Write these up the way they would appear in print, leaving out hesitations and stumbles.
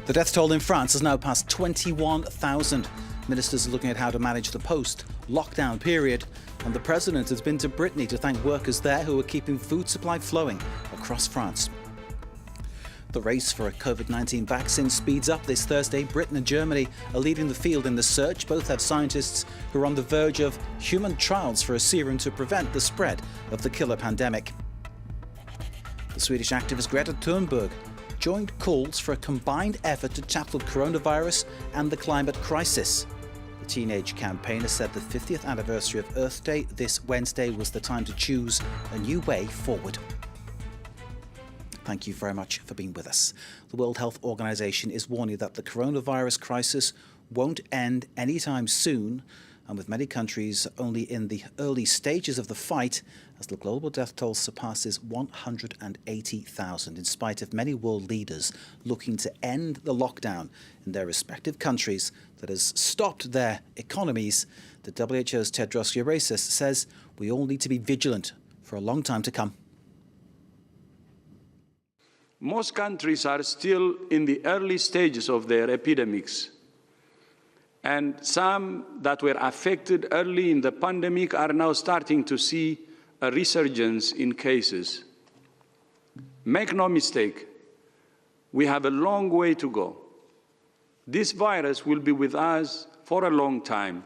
The death toll in France has now passed 21,000. Ministers are looking at how to manage the post-lockdown period, and the President has been to Brittany to thank workers there who are keeping food supply flowing across France. The race for a COVID-19 vaccine speeds up this Thursday. Britain and Germany are leading the field in the search. Both have scientists who are on the verge of human trials for a serum to prevent the spread of the killer pandemic. The Swedish activist Greta Thunberg joined calls for a combined effort to tackle coronavirus and the climate crisis. The teenage campaigner said the 50th anniversary of Earth Day this Wednesday was the time to choose a new way forward. Thank you very much for being with us. The World Health Organization is warning that the coronavirus crisis won't end anytime soon, and with many countries only in the early stages of the fight, as the global death toll surpasses 180,000, in spite of many world leaders looking to end the lockdown in their respective countries that has stopped their economies. The WHO's Tedros Ghebreyesus says we all need to be vigilant for a long time to come. Most countries are still in the early stages of their epidemics. And some that were affected early in the pandemic are now starting to see a resurgence in cases. Make no mistake, we have a long way to go. This virus will be with us for a long time.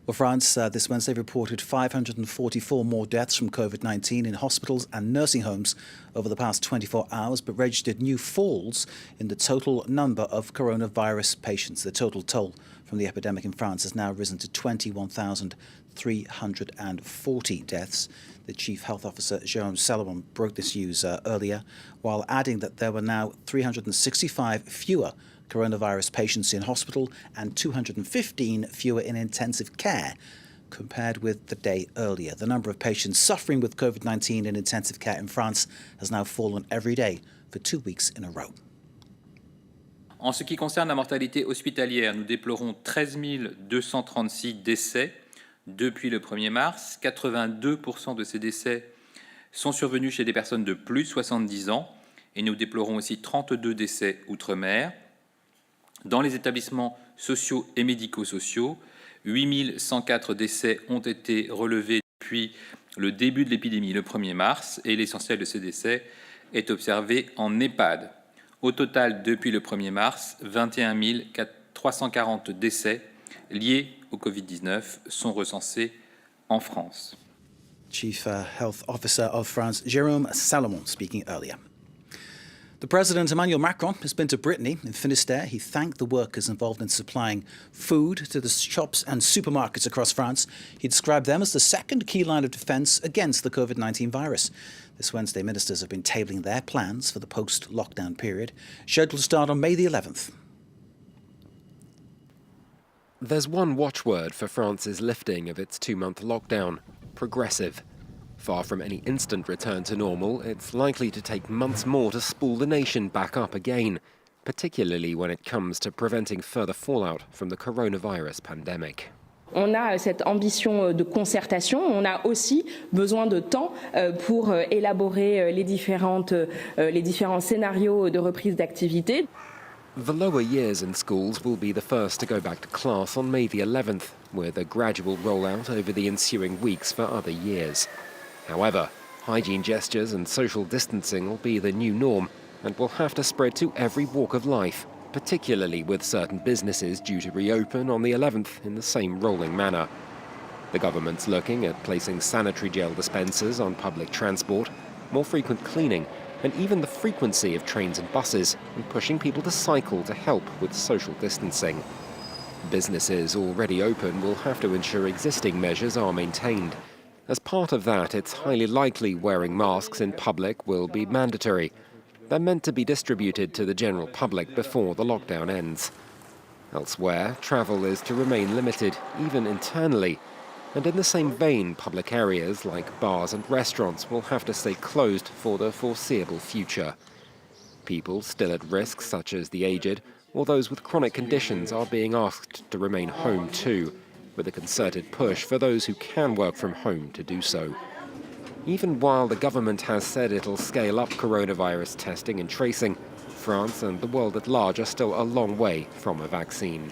Well, France this Wednesday reported 544 more deaths from COVID-19 in hospitals and nursing homes over the past 24 hours, but registered new falls in the total number of coronavirus patients. The total toll from the epidemic in France has now risen to 21,340 deaths. The Chief Health Officer, Jérôme Salomon, broke this news earlier, while adding that there were now 365 fewer coronavirus patients in hospital and 215 fewer in intensive care compared with the day earlier. The number of patients suffering with COVID-19 in intensive care in France has now fallen every day for 2 weeks in a row. En ce qui concerne la mortalité hospitalière, nous déplorons 13 236 décès depuis le 1er mars. 82% de ces décès sont survenus chez des personnes de plus de 70 ans et nous déplorons aussi 32 décès outre-mer. Dans les établissements sociaux et médico-sociaux, 8104 décès ont été relevés depuis le début de l'épidémie le 1er mars et l'essentiel de ces décès est observé en EHPAD. Au total, depuis le 1er mars, 21 340 décès liés au Covid-19 sont recensés en France. Chief Health Officer of France, Jérôme Salomon, speaking earlier. The President, Emmanuel Macron, has been to Brittany. In Finistère, he thanked the workers involved in supplying food to the shops and supermarkets across France. He described them as the second key line of defence against the COVID-19 virus. This Wednesday, ministers have been tabling their plans for the post-lockdown period, scheduled to start on May the 11th. There's one watchword for France's lifting of its 2-month lockdown: progressive. Far from any instant return to normal, it's likely to take months more to spool the nation back up again, particularly when it comes to preventing further fallout from the coronavirus pandemic. On a cette ambition de concertation, on a aussi besoin de temps pour élaborer les différents scénarios de reprise d'activité. The lower years in schools will be the first to go back to class on May the 11th, with a gradual rollout over the ensuing weeks for other years. However, hygiene gestures and social distancing will be the new norm and will have to spread to every walk of life, particularly with certain businesses due to reopen on the 11th in the same rolling manner. The government's looking at placing sanitary gel dispensers on public transport, more frequent cleaning, and even the frequency of trains and buses, and pushing people to cycle to help with social distancing. Businesses already open will have to ensure existing measures are maintained. As part of that, it's highly likely wearing masks in public will be mandatory. They're meant to be distributed to the general public before the lockdown ends. Elsewhere, travel is to remain limited, even internally. And in the same vein, public areas like bars and restaurants will have to stay closed for the foreseeable future. People still at risk, such as the aged, or those with chronic conditions, are being asked to remain home too, with a concerted push for those who can work from home to do so. Even while the government has said it'll scale up coronavirus testing and tracing, France and the world at large are still a long way from a vaccine.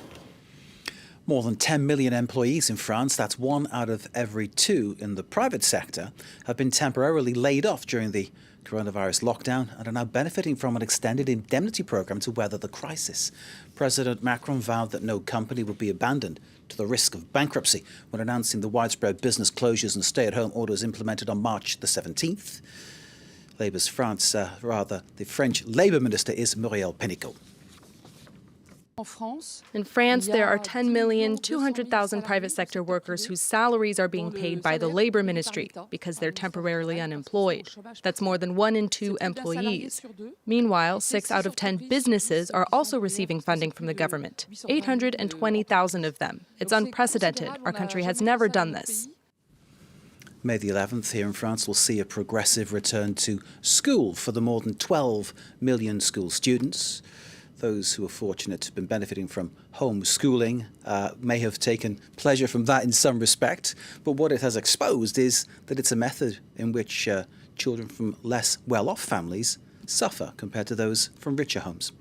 More than 10 million employees in France, that's 1 out of every 2 in the private sector, have been temporarily laid off during the coronavirus lockdown and are now benefiting from an extended indemnity programme to weather the crisis. President Macron vowed that no company would be abandoned to the risk of bankruptcy when announcing the widespread business closures and stay-at-home orders implemented on March the 17th. The French Labour Minister is Muriel Pénicaud. In France, there are 10,200,000 private sector workers whose salaries are being paid by the Labour Ministry because they're temporarily unemployed. That's more than 1 in 2 employees. Meanwhile, 6 out of 10 businesses are also receiving funding from the government, 820,000 of them. It's unprecedented. Our country has never done this. May the 11th here in France will see a progressive return to school for the more than 12 million school students. Those who are fortunate to have been benefiting from homeschooling may have taken pleasure from that in some respect, but what it has exposed is that it's a method in which children from less well-off families suffer compared to those from richer homes.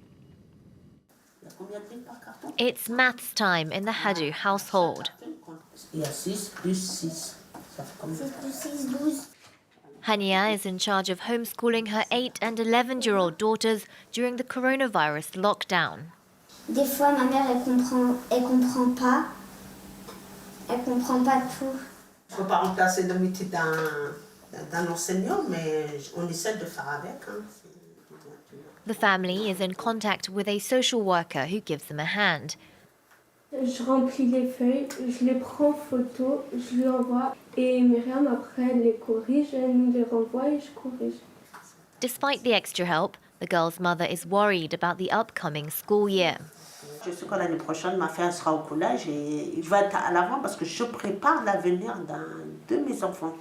It's maths time in the Hadou household. Hania is in charge of homeschooling her 8- and 11-year-old daughters during the coronavirus lockdown. Des fois, ma mère, elle comprend pas. Elle comprend pas tout. Je peux pas remplacer le métier d'un enseignant, mais on essaie de faire avec. The family is in contact with a social worker who gives them a hand. Je remplis les feuilles, je les prends en photo, je lui envoie et Myriam après elle les corrige, elle nous les renvoie et je corrige. Despite the extra help, the girl's mother is worried about the upcoming school year. Je sais que l'année prochaine, ma fille sera au collège et je vais être à l'avant parce que je prépare l'avenir de mes enfants.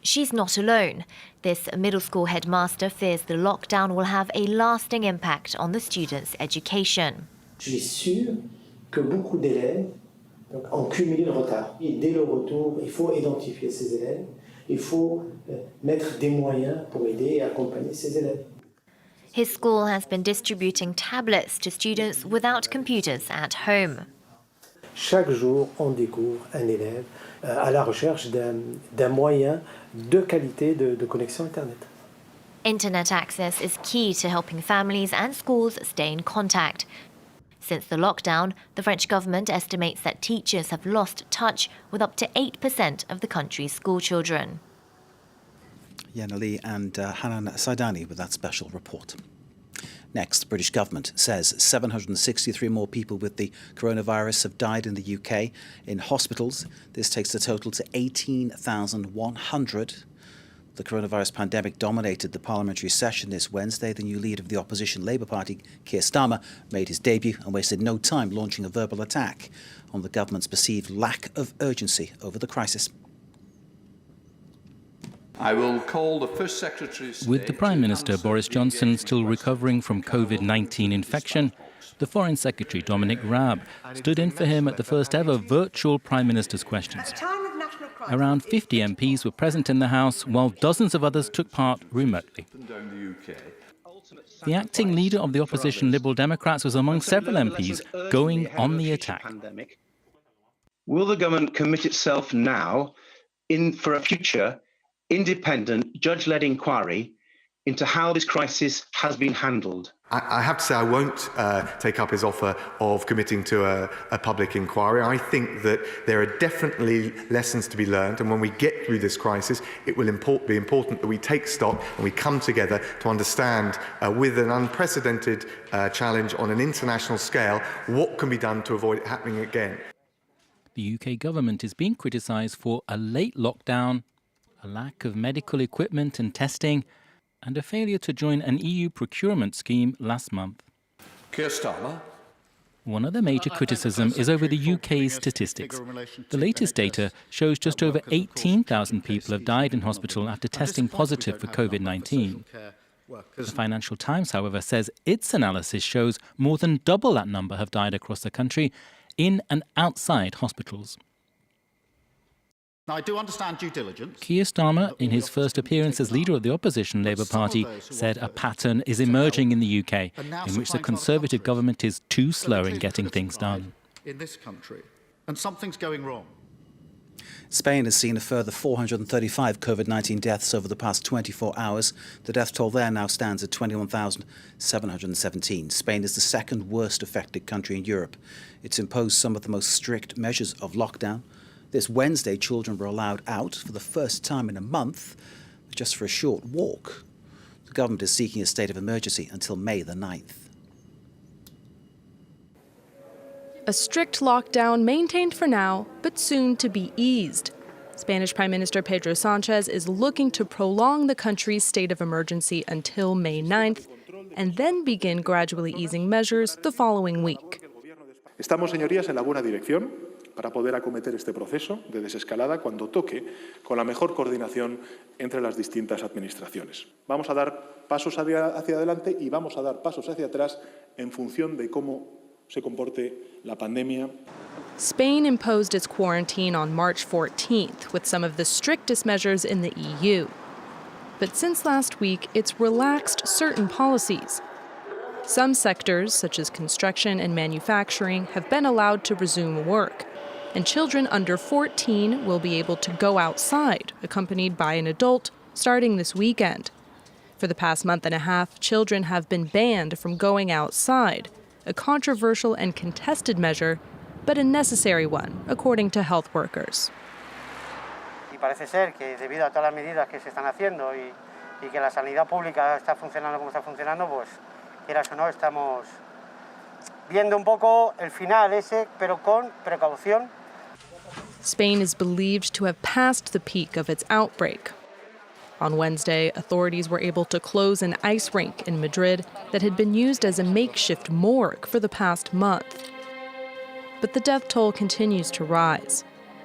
She's not alone. This middle school headmaster fears the lockdown will have a lasting impact on the students' education. Je suis sûr que beaucoup d'élèves ont cumulé le retard. Et dès le retour, il faut identifier ces élèves, il faut mettre des moyens pour aider et accompagner ces élèves. His school has been distributing tablets to students without computers at home. Chaque jour, on découvre un élève à la recherche d'un moyen de qualité de connexion Internet. Internet access is key to helping families and schools stay in contact. Since the lockdown, the French government estimates that teachers have lost touch with up to 8% of the country's schoolchildren. Yana Lee and Hanan Saidani with that special report. Next, the British government says 763 more people with the coronavirus have died in the UK in hospitals. This takes the total to 18,100. The coronavirus pandemic dominated the parliamentary session this Wednesday. The new leader of the opposition Labour Party, Keir Starmer, made his debut and wasted no time launching a verbal attack on the government's perceived lack of urgency over the crisis. I will call the First Secretary of State. With the Prime Minister Boris Johnson still recovering from COVID-19 infection, the Foreign Secretary Dominic Raab stood in for him at the first ever virtual Prime Minister's questions. Around 50 MPs were present in the House, while dozens of others took part remotely. The acting leader of the opposition Liberal Democrats was among several MPs going on the attack. Will the government commit itself now for a future independent, judge-led inquiry into how this crisis has been handled? I have to say I won't take up his offer of committing to a public inquiry. I think that there are definitely lessons to be learned, and when we get through this crisis, it will be important that we take stock and we come together to understand, with an unprecedented challenge on an international scale, what can be done to avoid it happening again. The UK government is being criticised for a late lockdown, a lack of medical equipment and testing, and a failure to join an EU procurement scheme last month. Keir Starmer. One other major criticism is over the UK's statistics. The latest data shows just over 18,000 people have died in hospital after testing positive for COVID-19. The Financial Times, however, says its analysis shows more than double that number have died across the country, in and outside hospitals. Now, I do understand due diligence. Keir Starmer, in his first appearance as leader of the opposition Labour Party, said a pattern is emerging in the UK in which the Conservative government is too slow in getting things done. In this country, and something's going wrong. Spain has seen a further 435 COVID-19 deaths over the past 24 hours. The death toll there now stands at 21,717. Spain is the second worst affected country in Europe. It's imposed some of the most strict measures of lockdown. This Wednesday, children were allowed out for the first time in a month, just for a short walk. The government is seeking a state of emergency until May the 9th. A strict lockdown maintained for now, but soon to be eased. Spanish Prime Minister Pedro Sánchez is looking to prolong the country's state of emergency until May 9th and then begin gradually easing measures the following week. Estamos, señorías, en la buena dirección para poder acometer este proceso de desescalada cuando toque, con la mejor coordinación entre las distintas administraciones. Vamos a dar pasos hacia adelante y vamos a dar pasos hacia atrás en función de cómo se comporte la pandemia. Spain imposed its quarantine on March 14th with some of the strictest measures in the EU. But since last week, it's relaxed certain policies. Some sectors, such as construction and manufacturing, have been allowed to resume work. And children under 14 will be able to go outside, accompanied by an adult, starting this weekend. For the past month and a half, children have been banned from going outside, a controversial and contested measure, but a necessary one, according to health workers. Y parece ser que debido a todas las medidas que se están haciendo y que la sanidad pública está funcionando como está funcionando, pues quieras o no, estamos viendo un poco el final ese, pero con precaución. Spain is believed to have passed the peak of its outbreak. On Wednesday, authorities were able to close an ice rink in Madrid that had been used as a makeshift morgue for the past month. But the death toll continues to rise.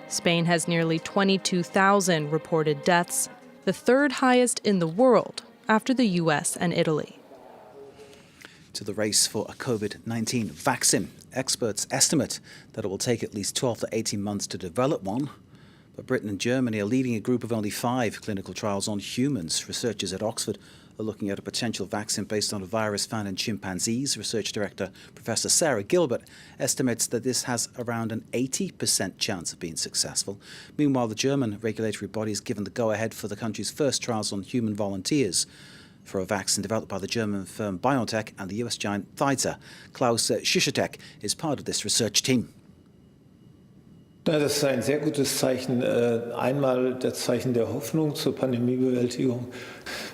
Spain has nearly 22,000 reported deaths, the third highest in the world after the US and Italy. To the race for a COVID-19 vaccine. Experts estimate that it will take at least 12 to 18 months to develop one. But Britain and Germany are leading a group of only 5 clinical trials on humans. Researchers at Oxford are looking at a potential vaccine based on a virus found in chimpanzees. Research director Professor Sarah Gilbert estimates that this has around an 80% chance of being successful. Meanwhile, the German regulatory body has given the go-ahead for the country's first trials on human volunteers for a vaccine developed by the German firm BioNTech and the US giant Pfizer. Klaus Schischertek is part of this research team. Das ist ein sehr gutes Zeichen. Einmal das Zeichen der Hoffnung zur Pandemiebewältigung.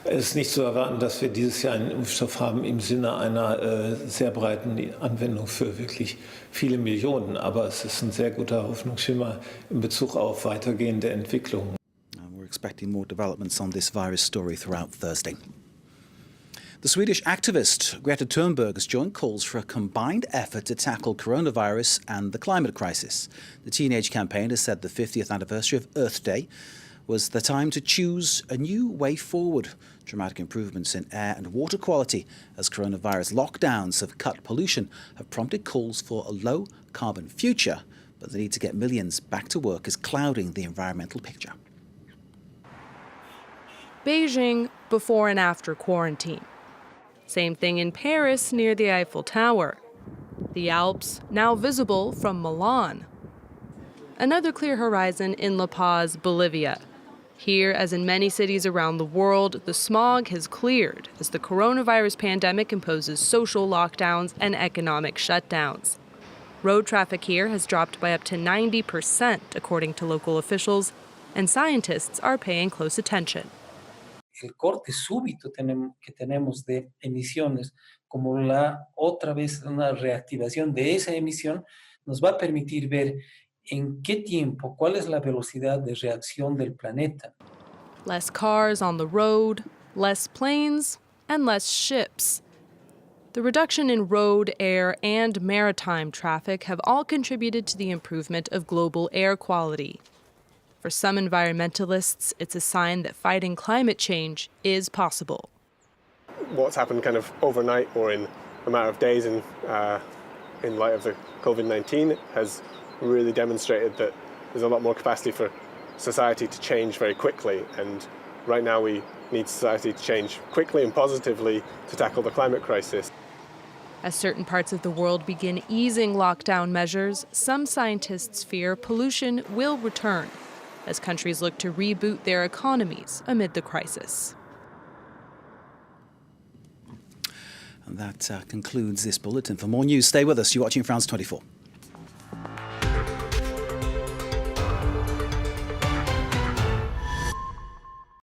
Es ist nicht zu erwarten, dass wir dieses Jahr einen Impfstoff haben im Sinne einer sehr breiten Anwendung für wirklich viele Millionen. Aber es ist ein sehr guter Hoffnungsschimmer in Bezug auf weitergehende Entwicklungen. We're expecting more developments on this virus story throughout Thursday. The Swedish activist Greta Thunberg has joined calls for a combined effort to tackle coronavirus and the climate crisis. The teenage campaigner said the 50th anniversary of Earth Day was the time to choose a new way forward. Dramatic improvements in air and water quality as coronavirus lockdowns have cut pollution have prompted calls for a low-carbon future, but the need to get millions back to work is clouding the environmental picture. Beijing before and after quarantine. Same thing in Paris near the Eiffel Tower. The Alps now visible from Milan. Another clear horizon in La Paz, Bolivia. Here, as in many cities around the world, the smog has cleared as the coronavirus pandemic imposes social lockdowns and economic shutdowns. Road traffic here has dropped by up to 90%, according to local officials, and scientists are paying close attention. El corte súbito que tenemos de emisiones, como la otra vez una reactivación de esa emisión, nos va a permitir ver en qué tiempo, cuál es la velocidad de reacción del planeta. Less cars on the road, less planes, and less ships. The reduction in road, air, and maritime traffic have all contributed to the improvement of global air quality. For some environmentalists, it's a sign that fighting climate change is possible. What's happened kind of overnight or in a matter of days in in light of the COVID-19 has really demonstrated that there's a lot more capacity for society to change very quickly, and right now we need society to change quickly and positively to tackle the climate crisis. As certain parts of the world begin easing lockdown measures, some scientists fear pollution will return as countries look to reboot their economies amid the crisis. And that concludes this bulletin. For more news, stay with us. You're watching France 24.